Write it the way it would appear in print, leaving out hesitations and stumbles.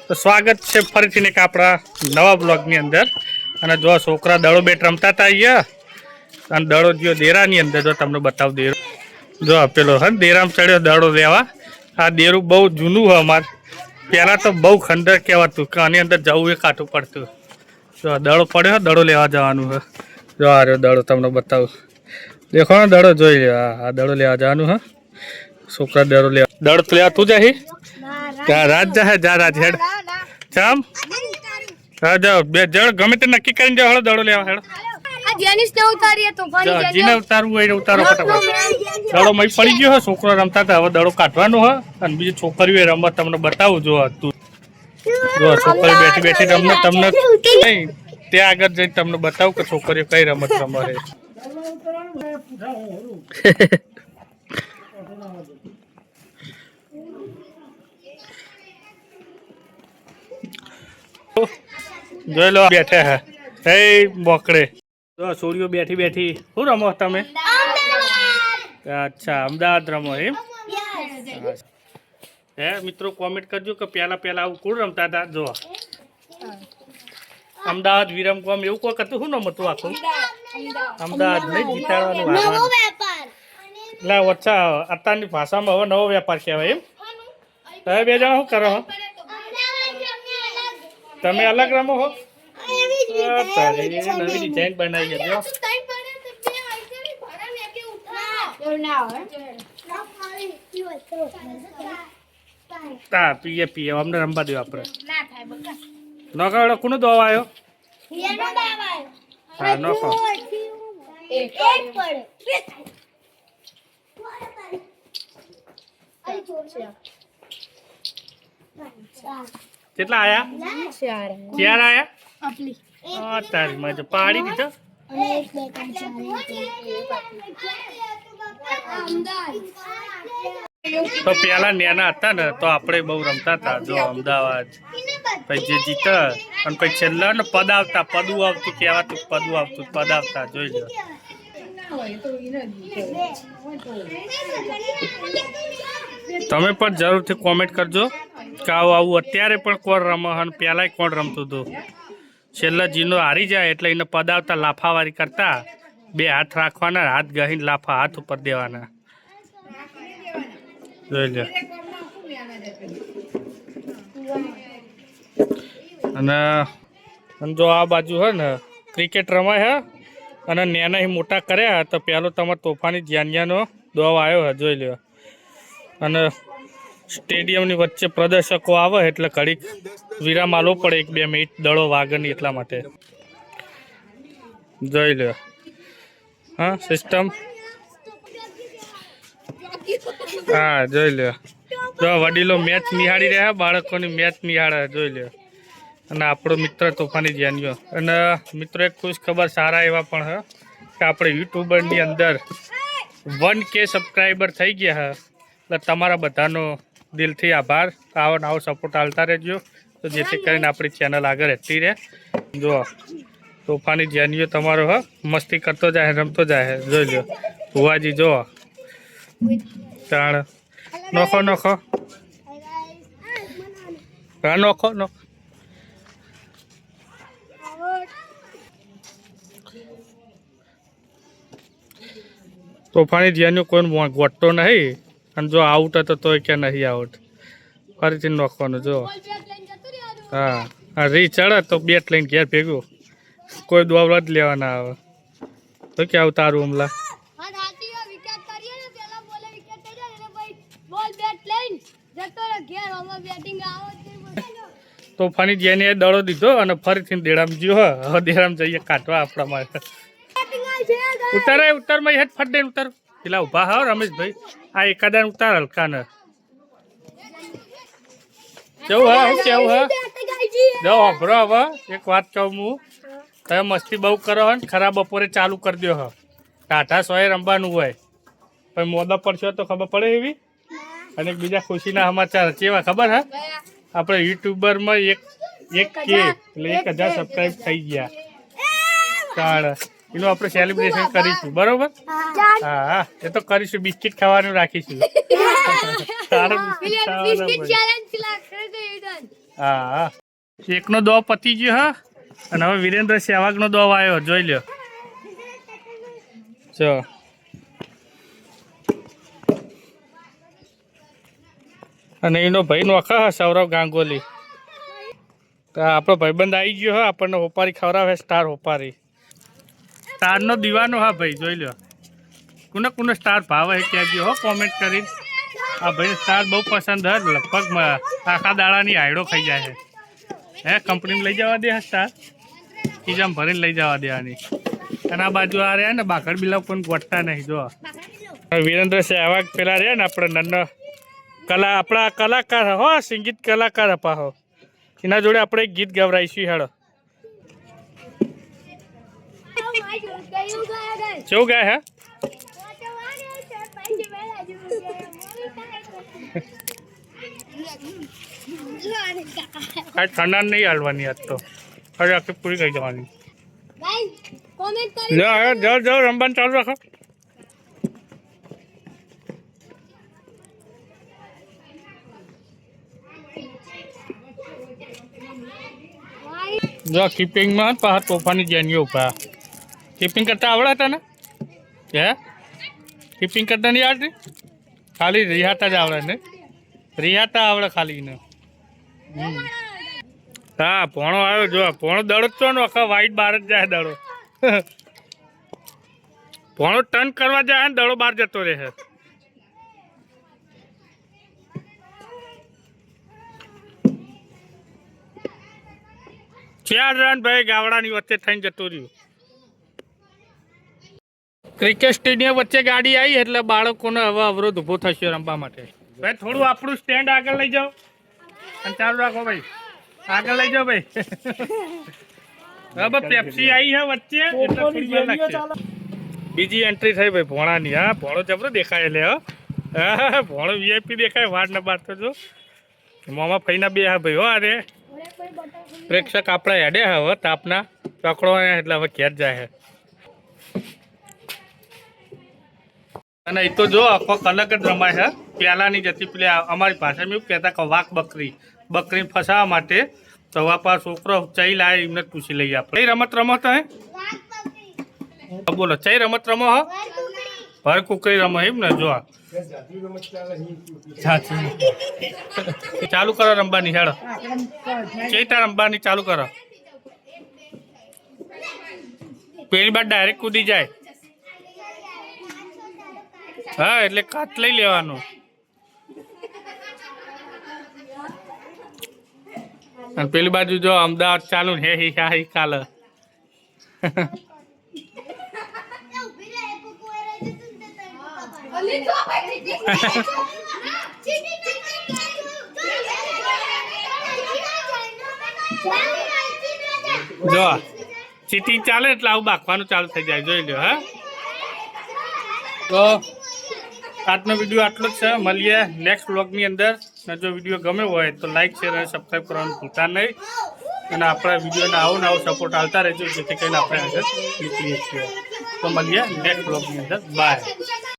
તો સ્વાગત છે ફરીથી એક આપણા નવા બ્લોગની અંદર. અને જો છોકરા દડો બેટ રમતા હતા અહીંયા, અને દડો જો દેરાની અંદર જો તમને બતાવું દેરો જો પેલો હે દેરામ ચડ્યો દડો લેવા. આ દેરું બહુ જૂનું હોય અમારે, પહેલાં તો બહુ ખંડર કહેવાતું કે આની અંદર જવું એ કાઠું પડતું. જો દડો પડ્યો, દડો લેવા જવાનું છે. જો આ રહ્યો દડો તમને બતાવું, દેખો ને દડો જોઈ લે. આ દડો લેવા જવાનું હે. છોકરા દડો લેવા, દડો તો લેવા તું જાય રાત જાય જા રાજ હેડ ચામ. હા જાઓ બે જણ ગમે તે નક્કી કરીને જાઓ. હેડો દડો લેવા હેડો. જીને ઉતારવું હોય ઉતારો ફટાફટ. દડો મય પડી ગયો હે, છોકરો રમતા હતા, હવે દડો કાઢવાનો હે. અને બીજી છોકરીઓ રમત તમને બતાવું. જો તું જો છોકરી બેઠી બેઠી રમે, તમને નહીં ત્યાં આગળ જઈને તમને બતાવું કે છોકરીઓ કઈ રમત રમે છે. જોઈ લો બેઠે હે હે બોકડે. જો છોડીઓ બેઠી બેઠી શું રમો તમે? અચ્છા અમદાવાદ રમો એમ હે? મિત્રો કોમેન્ટ કરજો કે પહેલા આવું કોણ રમતા હતા. જો અમદાવાદ વિરમગામ એવું કોઈ હતું. શું રમતું આખું? અમદાવાદ નહીં જીતાડવાનું એટલે ઓછા અત્યારની ભાષામાં હવે નવો વેપાર કહેવાય એમ. તમે બે જણા શું કરો હો? તમે અલગ રમો હો? નવી ડિઝાઇન બનાવી ગયો. હા પીએ પીએ અમને રમવા દો. આપણે નોખો કોનો દવા આવ્યો? હા નોખો. કેટલા આયા? 4 આયા. તારી મજા પાડી દીધો. તો પેલા નેના હતા ને તો આપણે બહુ રમતા હતા. જો અમદાવાદ પછી જે જીતે અને પછી છેલ્લા ને પદ આવતા, પદું આવતું કહેવાતું, પદું આવતું પદ આવતા. જોઈ લો. તમે પણ જરૂરથી કોમેન્ટ કરજો કે આવું અત્યારે પણ કોણ રમે અને પહેલાંય કોણ રમતું હતું. છેલ્લા જીનો હારી જાય એટલે એને પદાવતા લાફાવારી કરતા. 2 હાથ રાખવાના, હાથ ગહીને લાફા હાથ ઉપર દેવાના. જોઈ લો. અને જો આ બાજુ હે ને ક્રિકેટ રમાય હે અને નેના મોટા કર્યા તો પહેલો તમારે તોફાની જ્ઞાનિયાનો દોવ આવ્યો હે. જોઈ લો. અને સ્ટેડિયમની વચ્ચે પ્રદર્શકો આવે એટલે ઘડીક વિરામ આલવો પડે 1-2 મિનિટ દડો વાગની એટલા માટે. જોઈ લો. હા સિસ્ટમ. હા જોઈ લો. જો વડીલો મેચ નિહાળી રહ્યા, બાળકોની મેચ નિહાળે. જોઈ લો. અને આપણો મિત્ર તોફાની જાન્યો. અને મિત્રો એક ખુશ ખબર સારા એવા પણ હે કે આપણે યુટ્યુબરની અંદર 1K સબસ્ક્રાઈબર થઈ ગયા હે. એટલે તમારા બધાનો દિલથી આભાર. આવો સપોર્ટ આલતા રહેજો તો જેથી કરીને આપણી ચેનલ આગળ રહેતી રહે. જો તોફાની જાન્યો તમારો હ મસ્તી કરતો જાય, રમતો જાય. જોઈ લો ભુવાજી. જો તાણ નોખો નોખો. હા નોખો નોખો. તોફાની જ્યાંનું કોઈ ગોટતો નહીં. અને જો આઉટ હતો તોય કે નહીં આઉટ. ફરીથી નોખવાનું. જો હા હા રી ચડે તો બેટ લઈને ઘેર ભેગું. કોઈ દોવડા જ લેવાના આવે તો કે આવું તારું હમલા. તોફાની જેને દડો દીધો અને ફરીથી દેડામ જ્યો. હવે દેડામ જઈએ કાઢવા આપણા માટે. ઉતારમાં હેઠ ફટ દે ઉતાર. પેલા ઉભા હા રમેશભાઈ, આ એકાદા ઉતાર હલકા ને કેવું હા કેવું હા. જો અભરો હવે એક વાત કહું હું, તમે મસ્તી બહુ કરો હો ને ખરા બપોરે ચાલુ કરી દો. હ ટાટા સોએ રમવાનું હોય પણ મોદા પડશો તો ખબર પડે એવી. અને બીજા ખુશીના સમાચાર કેવા ખબર હા? આપણે યુટ્યુબરમાં એક કે એટલે 1000 સબસ્ક્રાઈબ થઈ ગયા. કારણ એનું આપણે સેલિબ્રેશન કરીશું. બરોબર? હા હા એ તો કરીશું. બિસ્કિટ ખાવાનું રાખીશું. હા એકનો દો પતી ગયો હા અને હવે વિરેન્દ્ર સહેવાગનો દો આવ્યો જોઈ લ્યો ચો અને એનો ભાઈ નોખા સૌરવ ગાંગોલી તો આપણો ભાઈબંધ આવી ગયો હા આપણને હોપારી ખવડાવે સ્ટાર હોપારી સ્ટારનો દીવાનો હા ભાઈ જોઈ લ્યો કોને કોને સ્ટાર ભાવે કહેજો હો કોમેન્ટ કરી આ ભાઈ સ્ટાર બહુ પસંદ હે લગભગ આખા દાડાની હાયડો ખાઈ જાય છે હે કંપનીમાં લઈ જવા દે સ્ટાર ખીજામાં ભરીને લઈ જવા દેવાની અને આ બાજુ આ રહ્યા ને બાકડ બિલા પણ ગોઠતા નહીં જો વિરેન્દ્ર સહેવાગ પેલા રહ્યા ને આપણે નન્નો આપણા કલાકાર હો સંગીત કલાકાર અપા હો એના જોડે આપણે એક ગીત ગવરાઈશું હેડો કેવું ગાય હે કાંઈ ઠંડા નહીં હાલવાની આજ તો હવે આખી પૂરી કરી જવાની જાઓ રમવાનું ચાલુ રાખો જો કીપિંગમાં પાછા તોફાની જેનીઓ ઉભા કીપિંગ કરતા આવડે હતા ને હે કીપિંગ કરતા નહીં આવડતી ખાલી રિહાતા જ આવડે ને રિહાતા આવડે ખાલી ને હા ભોણો આવ્યો જો ભોણો દડો જ છો ને આખા વાઈટ બહાર જ જાય દડો ભોણો ટર્ન કરવા જાય ને દડો બહાર જતો રહે 4 રન ભાઈ ગાવડાની વચ્ચે થઈને જતું રહ્યું ક્રિકેટ સ્ટેડિયમ વચ્ચે ગાડી આવી એટલે બાળકોને હવે અવરોધ ઊભો થશે રમવા માટે ભાઈ થોડું આપણું સ્ટેન્ડ આગળ લઈ જાઓ અને ચાલુ રાખો ભાઈ આગળ લઈ જાઓ ભાઈ હવે પેપ્સી આવી છે વચ્ચે એટલે થોડી વાર લાગશે બીજી એન્ટ્રી થઈ ભાઈ ભોણાની હા ભોણો જબરો દેખાય એટલે હા ભોણો વીઆઈપી દેખાય વાર ને બાર તો જો મોમાં ફઈના બે હા ભાઈ હો અરે પ્રેક્ષક આપણે હેડે હવે તાપના પકડો એટલે હવે ઘેર જાય અને એ તો જો આખો અલગ જ રમાય છે પહેલાની જતી પેલી અમારી ભાષામાં એવું કહેતા કે વાઘ બકરી ફસાવા માટે તવા પર છોકરો ચઈ લાવે એમને પૂછી લઈએ આપણે કઈ રમત રમત હે બોલો ચઈ રમત રમો હો ભર કુકરી રમો એમ ને જો ચાલુ કરો રમવાની હેડો ચેતા રમવાની ચાલુ કરો પેલી બાર ડાયરેક્ટ કૂદી જાય હા એટલે કાચ લઈ લેવાનું અને પેલી બાજુ જો અમદાવાદ ચાલુ હે હી હા હી કાલ જો ચીટિંગ ચાલે એટલે આવું બાકવાનું ચાલુ થઈ જાય જોઈ લો હા તો આજનો વિડીયો આટલો જ છે મળીએ નેક્સ્ટ વ્લોગની અંદર જો વિડીયો ગમે હોય તો લાઈક શેર અને સબસ્ક્રાઈબ કરવાનું ભૂલતા નહીં અને આપણા વિડીયોને આવો સપોર્ટ આવતા રહેજો જેથી કરીને આપણે આગળ નીકળીએ છીએ તો મળીએ નેક્સ્ટ વ્લોગની અંદર બાય